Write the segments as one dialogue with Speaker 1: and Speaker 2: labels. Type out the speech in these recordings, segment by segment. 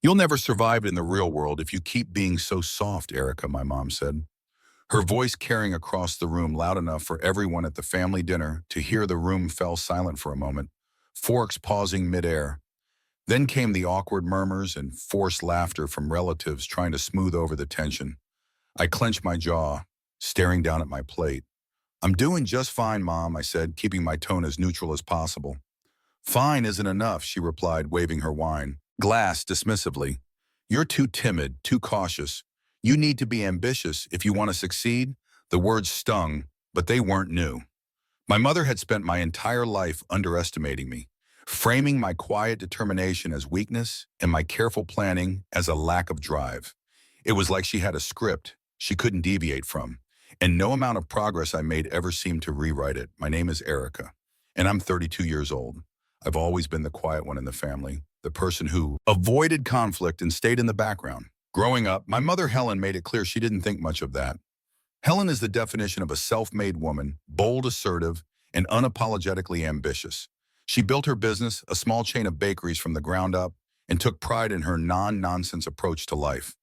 Speaker 1: You'll never survive in the real world if you keep being so soft, Erica, my mom said, her voice carrying across the room loud enough for everyone at the family dinner to hear. The room fell silent for a moment, forks pausing midair. Then came the awkward murmurs and forced laughter from relatives trying to smooth over the tension. I clenched my jaw, staring down at my plate. "I'm doing just fine, Mom," I said, keeping my tone as neutral as possible. "Fine isn't enough," she replied, waving her wine glass dismissively. "You're too timid, too cautious. You need to be ambitious if you want to succeed." The words stung, but they weren't new. My mother had spent my entire life underestimating me, framing my quiet determination as weakness and my careful planning as a lack of drive. It was like she had a script she couldn't deviate from, and no amount of progress I made ever seemed to rewrite it. My name is Erica, and I'm 32 years old. I've always been the quiet one in the family, the person who avoided conflict and stayed in the background. Growing up, my mother Helen made it clear she didn't think much of that. Helen is the definition of a self-made woman, bold, assertive, and unapologetically ambitious. She built her business, a small chain of bakeries, from the ground up, and took pride in her non-nonsense approach to life.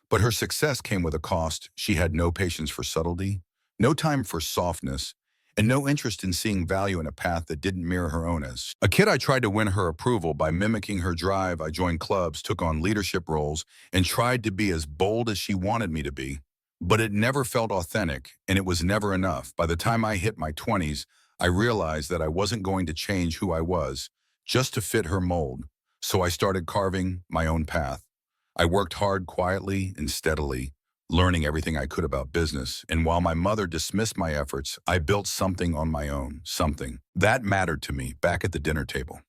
Speaker 1: But her success came with a cost. She had no patience for subtlety, no time for softness, and no interest in seeing value in a path that didn't mirror her own. As a kid, I tried to win her approval by mimicking her drive. I joined clubs, took on leadership roles, and tried to be as bold as she wanted me to be. But it never felt authentic, and it was never enough. By the time I hit my 20s, I realized that I wasn't going to change who I was just to fit her mold. So I started carving my own path. I worked hard, quietly and steadily, learning everything I could about business. And while my mother dismissed my efforts, I built something on my own, something that mattered to me. Back at the dinner table,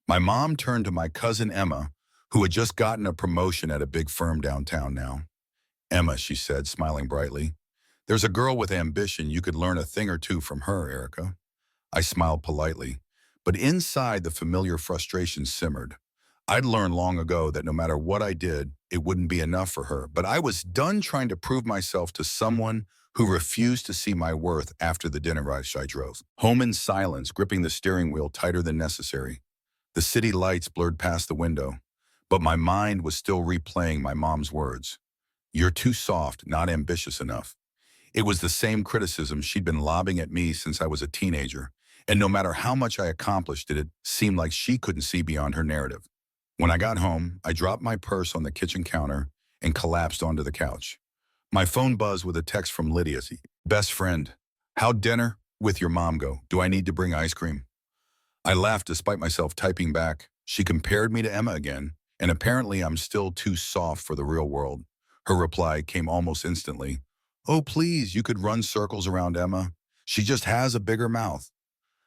Speaker 1: my mom turned to my cousin Emma, who had just gotten a promotion at a big firm downtown now. "Emma," she said, smiling brightly, "there's a girl with ambition. You could learn a thing or two from her, Erica." I smiled politely, but inside the familiar frustration simmered. I'd learned long ago that no matter what I did, it wouldn't be enough for her. But I was done trying to prove myself to someone who refused to see my worth. After the dinner, I drove home in silence, gripping the steering wheel tighter than necessary. The city lights blurred past the window, but my mind was still replaying my mom's words. "You're too soft, not ambitious enough." It was the same criticism she'd been lobbing at me since I was a teenager, and no matter how much I accomplished, it seemed like she couldn't see beyond her narrative. When I got home, I dropped my purse on the kitchen counter and collapsed onto the couch. My phone buzzed with a text from Lydia. "Best friend, how'd dinner with your mom go? Do I need to bring ice cream?" I laughed despite myself typing back. She compared me to Emma again, and apparently I'm still too soft for the real world. Her reply came almost instantly. "Oh, please, you could run circles around Emma. She just has a bigger mouth."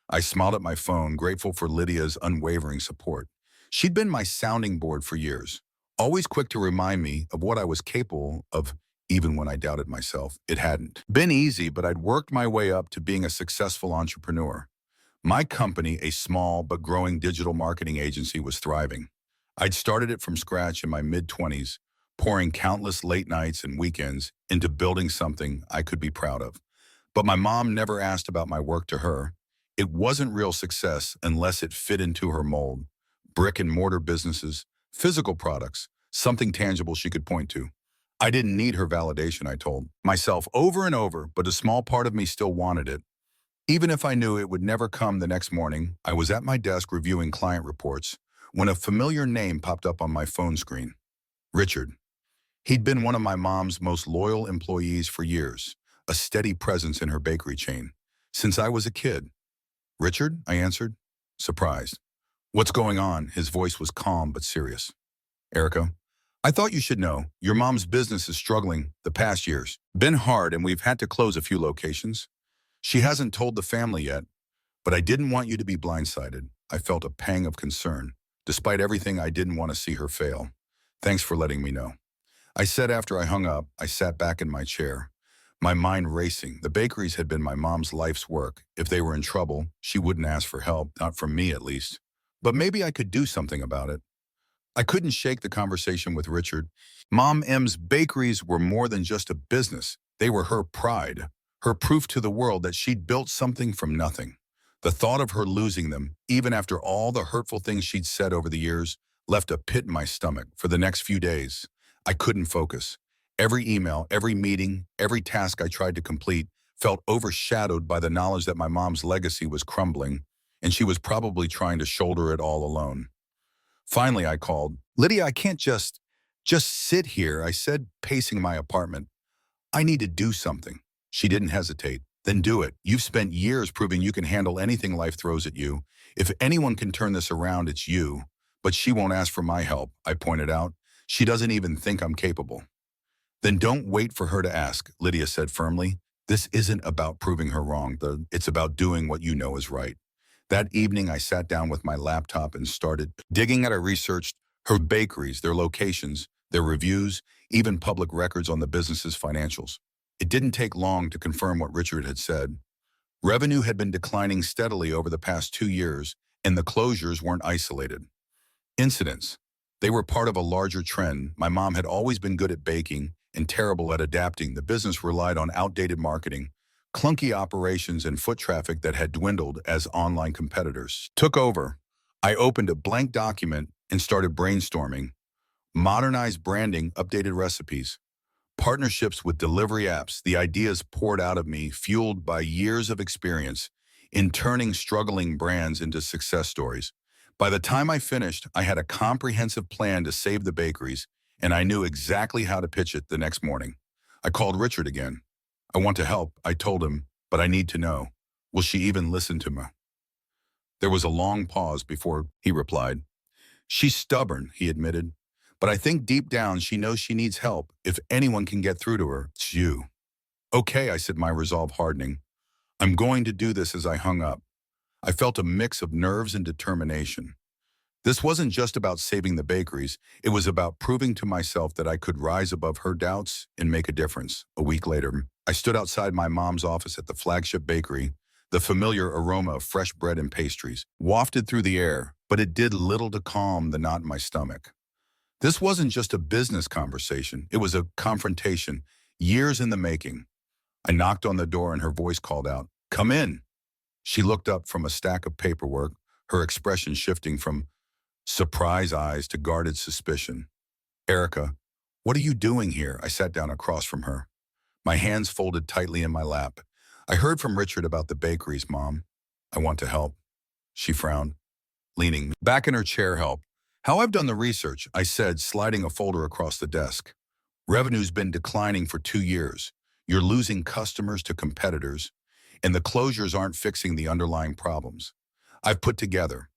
Speaker 1: I smiled at my phone, grateful for Lydia's unwavering support. She'd been my sounding board for years, always quick to remind me of what I was capable of, even when I doubted myself. It hadn't been easy, but I'd worked my way up to being a successful entrepreneur. My company, a small but growing digital marketing agency, was thriving. I'd started it from scratch in my mid-20s, pouring countless late nights and weekends into building something I could be proud of. But my mom never asked about my work to her. It wasn't real success unless it fit into her mold. Brick and mortar businesses, physical products, something tangible she could point to. I didn't need her validation, I told myself over and over, but a small part of me still wanted it. Even if I knew it would never come. The next morning, I was at my desk reviewing client reports when a familiar name popped up on my phone screen. Richard. He'd been one of my mom's most loyal employees for years, a steady presence in her bakery chain, since I was a kid. "Richard?" I answered, surprised. "What's going on?" His voice was calm but serious. "Erica, I thought you should know. Your mom's business is struggling the past years. Been hard, and we've had to close a few locations. She hasn't told the family yet, but I didn't want you to be blindsided." I felt a pang of concern. Despite everything, I didn't want to see her fail. "Thanks for letting me know," I said after I hung up. I sat back in my chair, my mind racing. The bakeries had been my mom's life's work. If they were in trouble, she wouldn't ask for help, not from me at least. But maybe I could do something about it. I couldn't shake the conversation with Richard. Mom M's bakeries were more than just a business. They were her pride, her proof to the world that she'd built something from nothing. The thought of her losing them, even after all the hurtful things she'd said over the years, left a pit in my stomach. For the next few days, I couldn't focus. Every email, every meeting, every task I tried to complete felt overshadowed by the knowledge that my mom's legacy was crumbling, and she was probably trying to shoulder it all alone. Finally, I called. Lydia, I can't just sit here, I said, pacing my apartment. I need to do something. She didn't hesitate. Then do it. You've spent years proving you can handle anything life throws at you. If anyone can turn this around, it's you. But she won't ask for my help, I pointed out. She doesn't even think I'm capable. Then don't wait for her to ask, Lydia said firmly. This isn't about proving her wrong. It's about doing what you know is right. That evening, I sat down with my laptop and started digging at. I researched her bakeries, their locations, their reviews, even public records on the business's financials. It didn't take long to confirm what Richard had said. Revenue had been declining steadily over the past 2 years, and the closures weren't isolated incidents. They were part of a larger trend. My mom had always been good at baking and terrible at adapting. The business relied on outdated marketing, clunky operations, and foot traffic that had dwindled as online competitors took over. I opened a blank document and started brainstorming. Modernized branding, updated recipes, partnerships with delivery apps. The ideas poured out of me, fueled by years of experience in turning struggling brands into success stories. By the time I finished, I had a comprehensive plan to save the bakeries, and I knew exactly how to pitch it the next morning. I called Richard again. I want to help, I told him, but I need to know. Will she even listen to me? There was a long pause before he replied. She's stubborn, he admitted, but I think deep down she knows she needs help. If anyone can get through to her, it's you. Okay, I said, my resolve hardening. I'm going to do this. As I hung up, I felt a mix of nerves and determination. This wasn't just about saving the bakeries. It was about proving to myself that I could rise above her doubts and make a difference. A week later, I stood outside my mom's office at the flagship bakery. The familiar aroma of fresh bread and pastries wafted through the air, but it did little to calm the knot in my stomach. This wasn't just a business conversation. It was a confrontation, years in the making. I knocked on the door and her voice called out, "Come in." She looked up from a stack of paperwork, her expression shifting from surprise eyes to guarded suspicion. "Erica, what are you doing here?" I sat down across from her, my hands folded tightly in my lap. "I heard from Richard about the bakeries, Mom. I want to help." She frowned, leaning back in her chair. "Help? How? I've done the research," I said, sliding a folder across the desk. "Revenue's been declining for 2 years. You're losing customers to competitors, and the closures aren't fixing the underlying problems. I've put together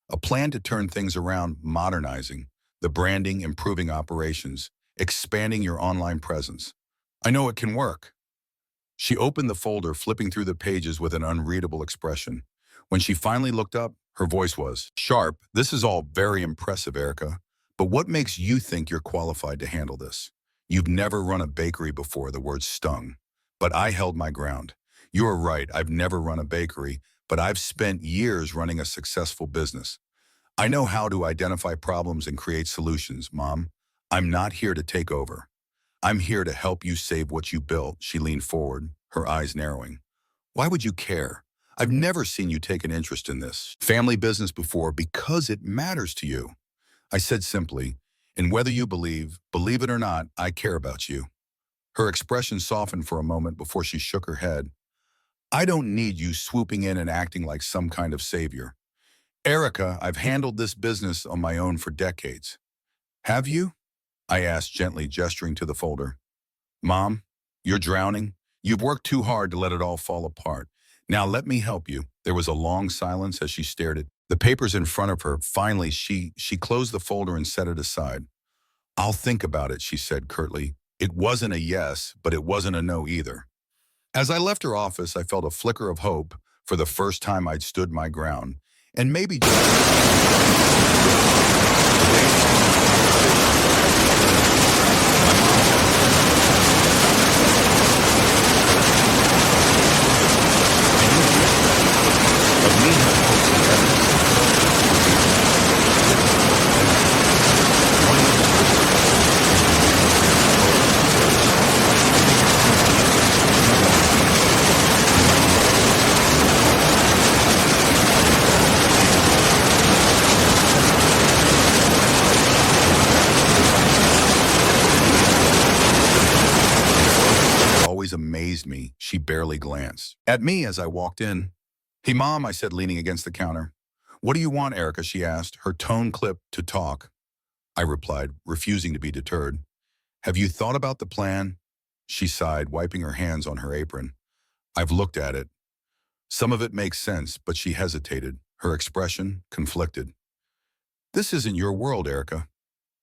Speaker 1: a plan to turn things around, modernizing the branding, improving operations, expanding your online presence. I know it can work." She opened the folder, flipping through the pages with an unreadable expression. When she finally looked up, her voice was sharp. "This is all very impressive, Erica, but what makes you think you're qualified to handle this? You've never run a bakery before." The word stung, but I held my ground. "You're right, I've never run a bakery, but I've spent years running a successful business. I know how to identify problems and create solutions, Mom. I'm not here to take over. I'm here to help you save what you built." She leaned forward, her eyes narrowing. "Why would you care? I've never seen you take an interest in this family business before. Because it matters to you," I said simply, "and whether you believe it or not, I care about you." Her expression softened for a moment before she shook her head. "I don't need you swooping in and acting like some kind of savior. Erica, I've handled this business on my own for decades." "Have you?" I asked gently, gesturing to the folder. "Mom, you're drowning. You've worked too hard to let it all fall apart. Now let me help you." There was a long silence as she stared at the papers in front of her. Finally, she closed the folder and set it aside. "I'll think about it," she said curtly. It wasn't a yes, but it wasn't a no either. As I left her office, I felt a flicker of hope. For the first time, I'd stood my ground. And maybe surprised me. She barely glanced at me as I walked in. "Hey, Mom," I said, leaning against the counter. "What do you want, Erica?" she asked, her tone clipped to talk. I replied, refusing to be deterred. "Have you thought about the plan?" She sighed, wiping her hands on her apron. "I've looked at it. Some of it makes sense," but she hesitated, her expression conflicted. "This isn't your world, Erica.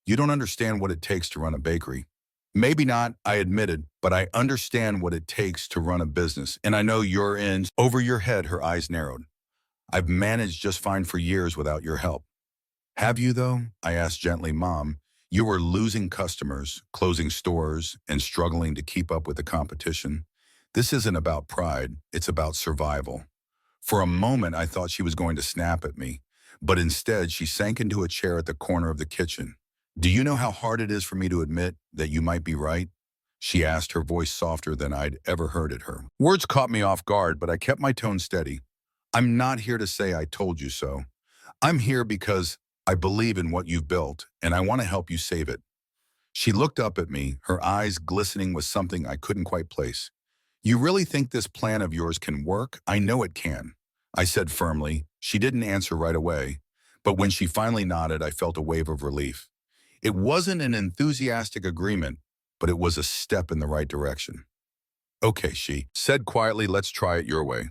Speaker 1: You don't understand what it takes to run a bakery." "Maybe not," I admitted, "but I understand what it takes to run a business, and I know you're in." Over your head, her eyes narrowed. "I've managed just fine for years without your help." "Have you, though?" I asked gently. "Mom, you were losing customers, closing stores, and struggling to keep up with the competition. This isn't about pride, it's about survival." For a moment, I thought she was going to snap at me, but instead she sank into a chair at the corner of the kitchen. "Do you know how hard it is for me to admit that you might be right?" she asked, her voice softer than I'd ever heard it her. Words caught me off guard, but I kept my tone steady. "I'm not here to say I told you so. I'm here because I believe in what you've built, and I want to help you save it." She looked up at me, her eyes glistening with something I couldn't quite place. "You really think this plan of yours can work?" "I know it can," I said firmly. She didn't answer right away, but when she finally nodded, I felt a wave of relief. It wasn't an enthusiastic agreement, but it was a step in the right direction. "Okay," she said quietly, "let's try it your way."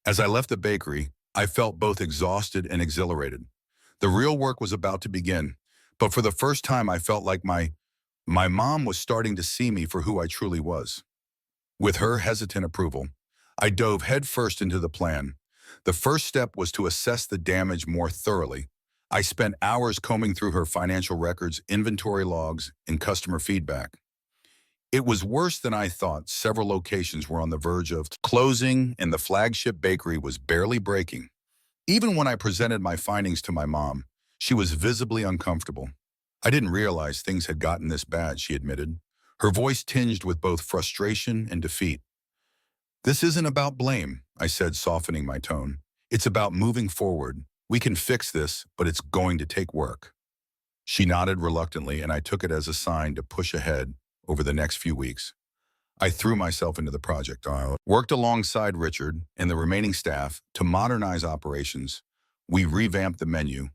Speaker 1: As I left the bakery, I felt both exhausted and exhilarated. The real work was about to begin, but for the first time I felt like my mom was starting to see me for who I truly was. With her hesitant approval, I dove headfirst into the plan. The first step was to assess the damage more thoroughly. I spent hours combing through her financial records, inventory logs, and customer feedback. It was worse than I thought. Several locations were on the verge of closing, and the flagship bakery was barely breaking. Even when I presented my findings to my mom, she was visibly uncomfortable. "I didn't realize things had gotten this bad," she admitted, her voice tinged with both frustration and defeat. "This isn't about blame," I said, softening my tone. "It's about moving forward. We can fix this, but it's going to take work." She nodded reluctantly, and I took it as a sign to push ahead over the next few weeks. I threw myself into the project. I worked alongside Richard and the remaining staff to modernize operations. We revamped the menu,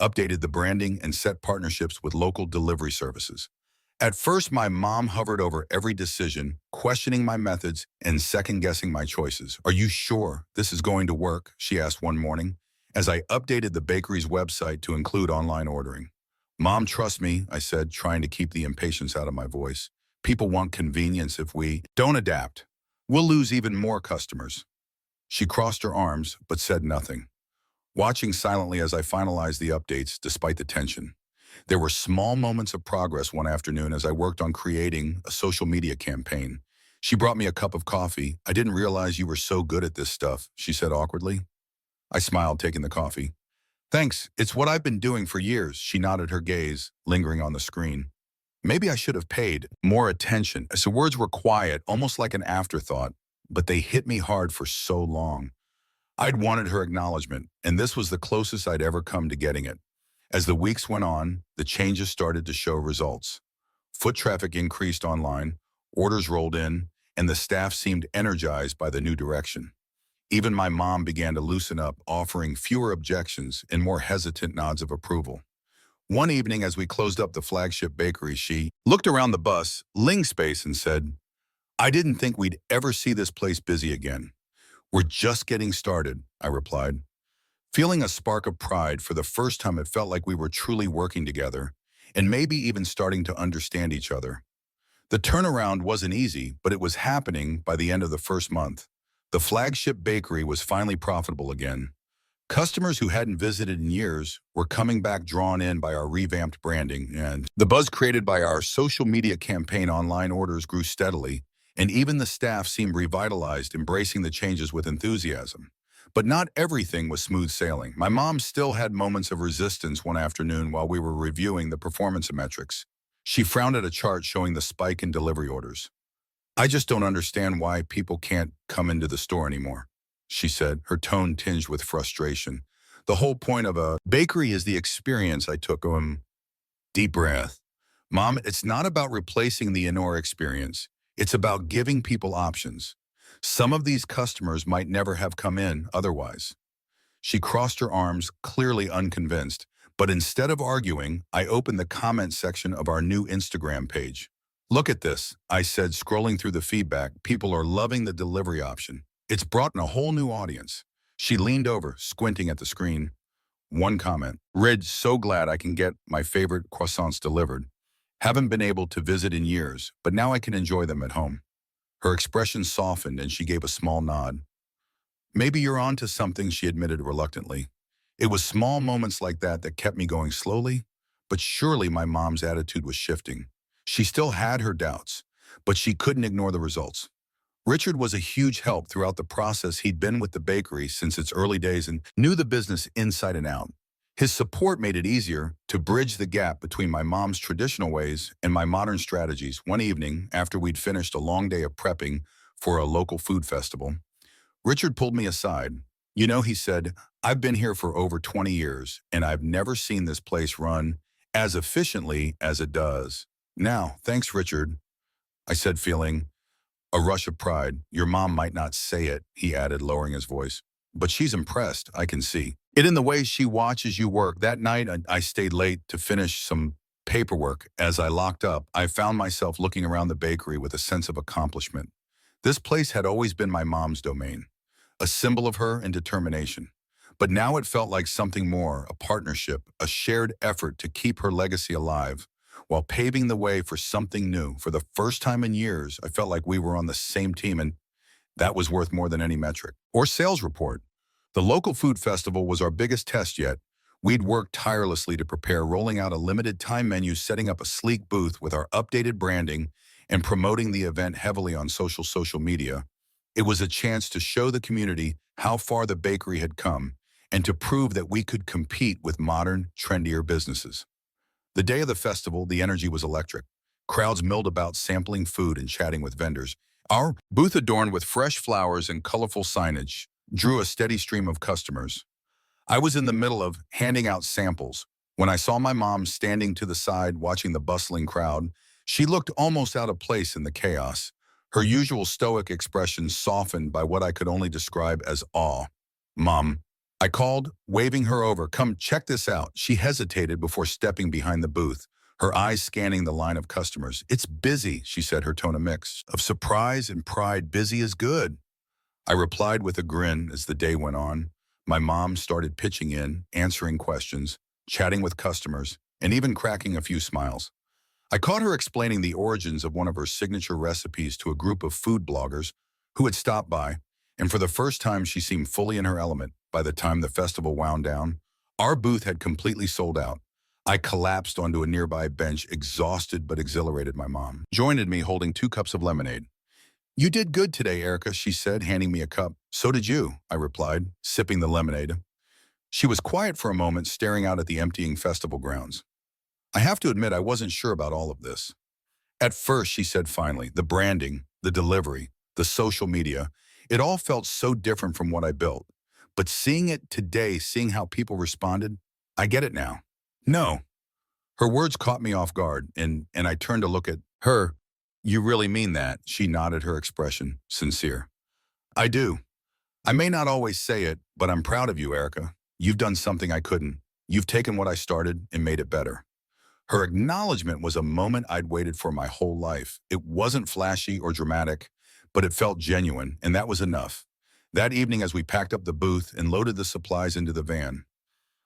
Speaker 1: updated the branding, and set partnerships with local delivery services. At first, my mom hovered over every decision, questioning my methods and second-guessing my choices. "Are you sure this is going to work?" she asked one morning, as I updated the bakery's website to include online ordering. "Mom, trust me," I said, trying to keep the impatience out of my voice. "People want convenience. If we don't adapt, we'll lose even more customers." She crossed her arms, but said nothing, watching silently as I finalized the updates despite the tension. There were small moments of progress one afternoon as I worked on creating a social media campaign. She brought me a cup of coffee. "I didn't realize you were so good at this stuff," she said awkwardly. I smiled, taking the coffee. "Thanks, it's what I've been doing for years." She nodded, her gaze lingering on the screen. Maybe I should have paid more attention, as the words were quiet, almost like an afterthought, but they hit me hard for so long. I'd wanted her acknowledgement, and this was the closest I'd ever come to getting it. As the weeks went on, the changes started to show results. Foot traffic increased online, orders rolled in, and the staff seemed energized by the new direction. Even my mom began to loosen up, offering fewer objections and more hesitant nods of approval. One evening, as we closed up the flagship bakery, she looked around the bus, ling space, and said, "I didn't think we'd ever see this place busy again." "We're just getting started," I replied. Feeling a spark of pride, for the first time it felt like we were truly working together, and maybe even starting to understand each other. The turnaround wasn't easy, but it was happening by the end of the first month. The flagship bakery was finally profitable again. Customers who hadn't visited in years were coming back, drawn in by our revamped branding, and the buzz created by our social media campaign. Online orders grew steadily, and even the staff seemed revitalized, embracing the changes with enthusiasm. But not everything was smooth sailing. My mom still had moments of resistance. One afternoon, while we were reviewing the performance metrics, she frowned at a chart showing the spike in delivery orders. "I just don't understand why people can't come into the store anymore," she said, her tone tinged with frustration. "The whole point of a bakery is the experience." I took a deep breath. "Mom, it's not about replacing the in-store experience. It's about giving people options. Some of these customers might never have come in otherwise. She crossed her arms, clearly unconvinced, but instead of arguing, I opened the comment section of our new Instagram page. Look at this, I said, scrolling through the feedback. People are loving the delivery option. It's brought in a whole new audience. She leaned over, squinting at the screen. One comment, read, so glad I can get my favorite croissants delivered. Haven't been able to visit in years, but now I can enjoy them at home. Her expression softened and she gave a small nod. Maybe you're onto something, she admitted reluctantly. It was small moments like that that kept me going slowly, but surely my mom's attitude was shifting. She still had her doubts, but she couldn't ignore the results. Richard was a huge help throughout the process. He'd been with the bakery since its early days and knew the business inside and out. His support made it easier to bridge the gap between my mom's traditional ways and my modern strategies. One evening, after we'd finished a long day of prepping for a local food festival, Richard pulled me aside. You know, he said, I've been here for over 20 years, and I've never seen this place run as efficiently as it does. Now, thanks, Richard, I said, feeling a rush of pride. Your mom might not say it, he added, lowering his voice, but she's impressed, I can see it in the way she watches you work. That night, I stayed late to finish some paperwork. As I locked up, I found myself looking around the bakery with a sense of accomplishment. This place had always been my mom's domain, a symbol of her and determination. But now it felt like something more, a partnership, a shared effort to keep her legacy alive, while paving the way for something new. For the first time in years, I felt like we were on the same team, and that was worth more than any metric or sales report. The local food festival was our biggest test yet. We'd worked tirelessly to prepare, rolling out a limited time menu, setting up a sleek booth with our updated branding, and promoting the event heavily on social media. It was a chance to show the community how far the bakery had come and to prove that we could compete with modern, trendier businesses. The day of the festival, the energy was electric. Crowds milled about, sampling food and chatting with vendors. Our booth, adorned with fresh flowers and colorful signage, drew a steady stream of customers. I was in the middle of handing out samples when I saw my mom standing to the side watching the bustling crowd. She looked almost out of place in the chaos, her usual stoic expression softened by what I could only describe as awe. Mom, I called, waving her over. Come check this out. She hesitated before stepping behind the booth, her eyes scanning the line of customers. It's busy, she said, her tone a mix of surprise and pride. Busy is good, I replied with a grin. As the day went on, my mom started pitching in, answering questions, chatting with customers, and even cracking a few smiles. I caught her explaining the origins of one of her signature recipes to a group of food bloggers who had stopped by, and for the first time she seemed fully in her element. By the time the festival wound down, our booth had completely sold out. I collapsed onto a nearby bench, exhausted but exhilarated. My mom joined me, holding 2 cups of lemonade. You did good today, Erica, she said, handing me a cup. So did you, I replied, sipping the lemonade. She was quiet for a moment, staring out at the emptying festival grounds. I have to admit, I wasn't sure about all of this. At first, she said finally, the branding, the delivery, the social media, it all felt so different from what I built. But seeing it today, seeing how people responded, I get it now. No. Her words caught me off guard, and I turned to look at her. You really mean that? She nodded, her expression sincere. I do. I may not always say it, but I'm proud of you, Erica. You've done something I couldn't. You've taken what I started and made it better. Her acknowledgement was a moment I'd waited for my whole life. It wasn't flashy or dramatic, but it felt genuine, and that was enough. That evening, as we packed up the booth and loaded the supplies into the van,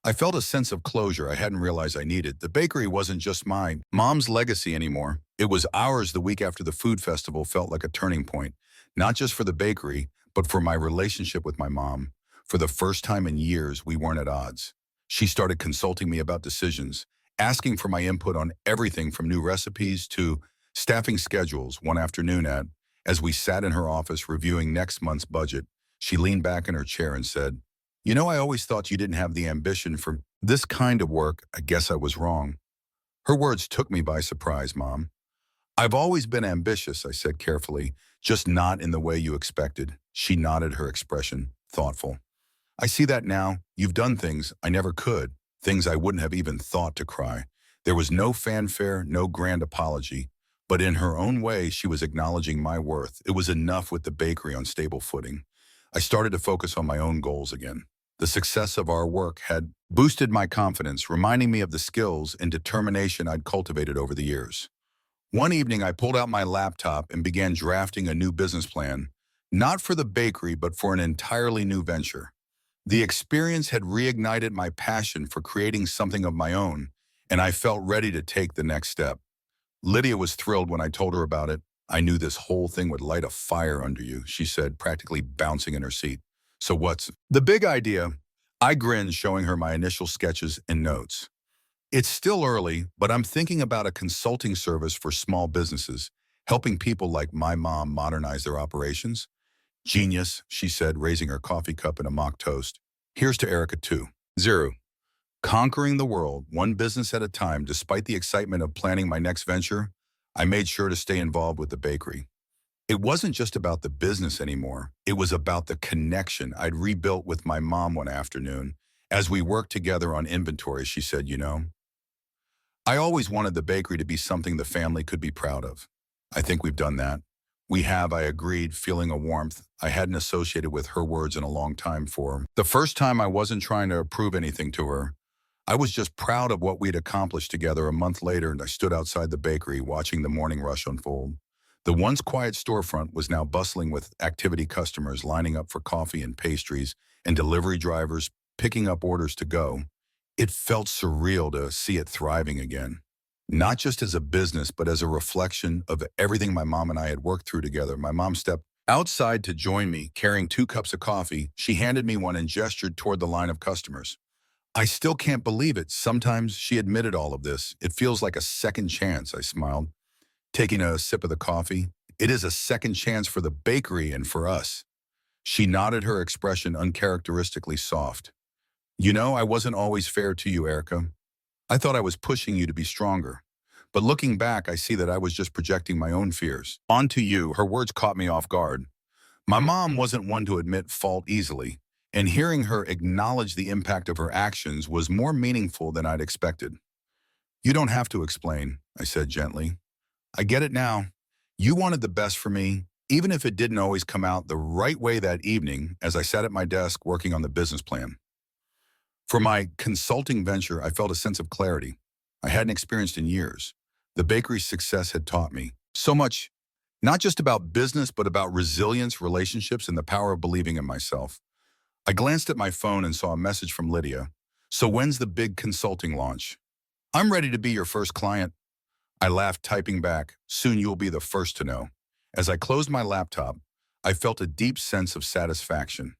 Speaker 1: I felt a sense of closure I hadn't realized I needed. The bakery wasn't just my mom's legacy anymore. It was ours. The week after the food festival felt like a turning point, not just for the bakery, but for my relationship with my mom. For the first time in years, we weren't at odds. She started consulting me about decisions, asking for my input on everything from new recipes to staffing schedules. One afternoon, as we sat in her office reviewing next month's budget, she leaned back in her chair and said, you know, I always thought you didn't have the ambition for this kind of work. I guess I was wrong. Her words took me by surprise, Mom. I've always been ambitious, I said carefully, just not in the way you expected. She nodded, her expression thoughtful. I see that now. You've done things I never could, things I wouldn't have even thought to cry. There was no fanfare, no grand apology. But in her own way, she was acknowledging my worth. It was enough with the bakery on stable footing. I started to focus on my own goals again. The success of our work had boosted my confidence, reminding me of the skills and determination I'd cultivated over the years. One evening, I pulled out my laptop and began drafting a new business plan, not for the bakery, but for an entirely new venture. The experience had reignited my passion for creating something of my own, and I felt ready to take the next step. Lydia was thrilled when I told her about it. I knew this whole thing would light a fire under you, she said, practically bouncing in her seat. So what's the big idea? I grinned, showing her my initial sketches and notes. It's still early, but I'm thinking about a consulting service for small businesses, helping people like my mom modernize their operations. Genius, she said, raising her coffee cup in a mock toast. Here's to Erica 2.0. Conquering the world, one business at a time. Despite the excitement of planning my next venture, I made sure to stay involved with the bakery. It wasn't just about the business anymore. It was about the connection I'd rebuilt with my mom one afternoon. As we worked together on inventory, she said, I always wanted the bakery to be something the family could be proud of. I think we've done that. We have, I agreed, feeling a warmth I hadn't associated with her words in a long time. For the first time, I wasn't trying to prove anything to her. I was just proud of what we'd accomplished together. A month later, and I stood outside the bakery watching the morning rush unfold. The once quiet storefront was now bustling with activity, customers lining up for coffee and pastries, and delivery drivers picking up orders to go. It felt surreal to see it thriving again, not just as a business, but as a reflection of everything my mom and I had worked through together. My mom stepped outside to join me, carrying 2 cups of coffee. She handed me one and gestured toward the line of customers. I still can't believe it. Sometimes she admitted all of this. It feels like a second chance, I smiled, taking a sip of the coffee. It is a second chance for the bakery and for us. She nodded, her expression uncharacteristically soft. I wasn't always fair to you, Erica. I thought I was pushing you to be stronger. But looking back, I see that I was just projecting my own fears onto you. Her words caught me off guard. My mom wasn't one to admit fault easily, and hearing her acknowledge the impact of her actions was more meaningful than I'd expected. You don't have to explain, I said gently. I get it now. You wanted the best for me, even if it didn't always come out the right way that evening as I sat at my desk working on the business plan. For my consulting venture, I felt a sense of clarity I hadn't experienced in years. The bakery's success had taught me so much, not just about business, but about resilience, relationships, and the power of believing in myself. I glanced at my phone and saw a message from Lydia. So when's the big consulting launch? I'm ready to be your first client. I laughed, typing back, soon you'll be the first to know. As I closed my laptop, I felt a deep sense of satisfaction.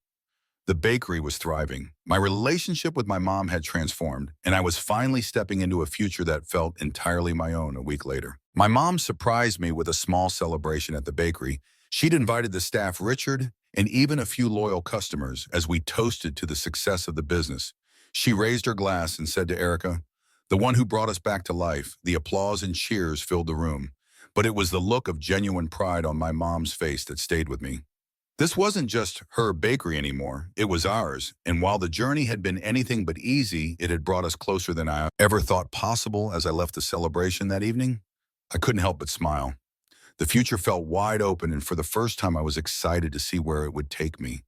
Speaker 1: The bakery was thriving. My relationship with my mom had transformed, and I was finally stepping into a future that felt entirely my own. A week later, my mom surprised me with a small celebration at the bakery. She'd invited the staff, Richard, and even a few loyal customers as we toasted to the success of the business. She raised her glass and said to Erica, the one who brought us back to life. The applause and cheers filled the room, but it was the look of genuine pride on my mom's face that stayed with me. This wasn't just her bakery anymore, it was ours, and while the journey had been anything but easy, it had brought us closer than I ever thought possible. As I left the celebration that evening, I couldn't help but smile. The future felt wide open, and for the first time I was excited to see where it would take me.